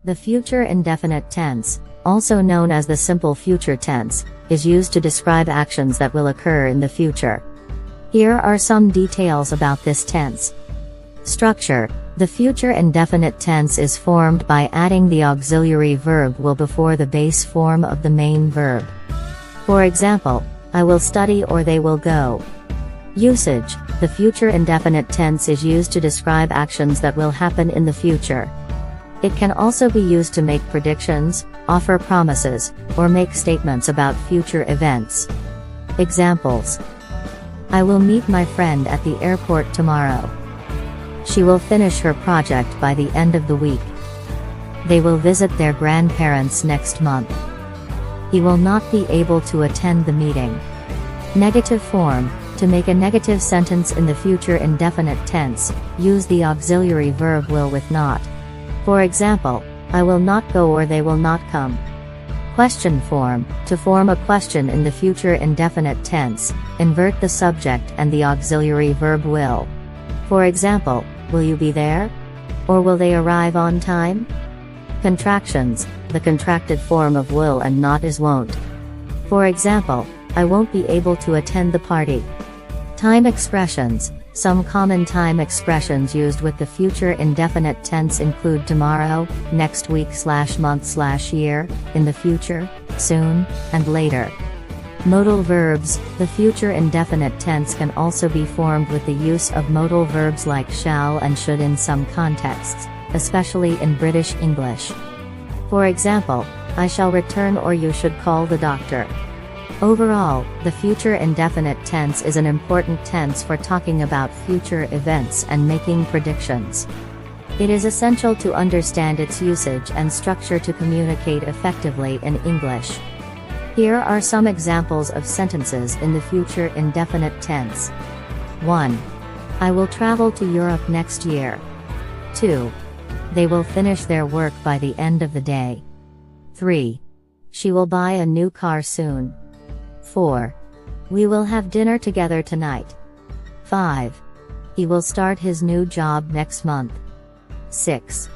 The future indefinite tense, also known as the simple future tense, is used to describe actions that will occur in the future. Here are some details about this tense. Structure. The future indefinite tense is formed by adding the auxiliary verb will before the base form of the main verb. For example, I will study or they will go. Usage. The future indefinite tense is used to describe actions that will happen in the future. It can also be used to make predictions, offer promises, or make statements about future events. Examples. I will meet my friend at the airport tomorrow. She will finish her project by the end of the week. They will visit their grandparents next month. He will not be able to attend the meeting. Negative form. To make a negative sentence in the future indefinite tense, use the auxiliary verb will with not. For example, I will not go or they will not come. Question form. To form a question in the future indefinite tense, invert the subject and the auxiliary verb will. For example, will you be there? Or will they arrive on time? Contractions. The contracted form of will and not is won't. For example, I won't be able to attend the party. Time expressions. Some common time expressions used with the future indefinite tense include tomorrow, next week / month / year, in the future, soon, and later. Modal verbs. The future indefinite tense can also be formed with the use of modal verbs like shall and should in some contexts, especially in British English. For example, I shall return or you should call the doctor. Overall, the future indefinite tense is an important tense for talking about future events and making predictions. It is essential to understand its usage and structure to communicate effectively in English. Here are some examples of sentences in the future indefinite tense. 1. I will travel to Europe next year. 2. They will finish their work by the end of the day. 3. She will buy a new car soon. 4. We will have dinner together tonight. 5. He will start his new job next month. 6.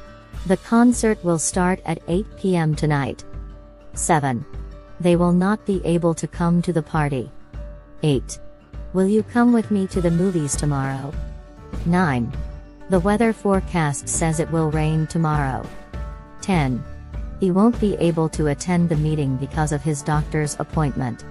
The concert will start at 8 p.m. tonight. 7. They will not be able to come to the party. 8. Will you come with me to the movies tomorrow? 9. The weather forecast says it will rain tomorrow. 10. He won't be able to attend the meeting because of his doctor's appointment.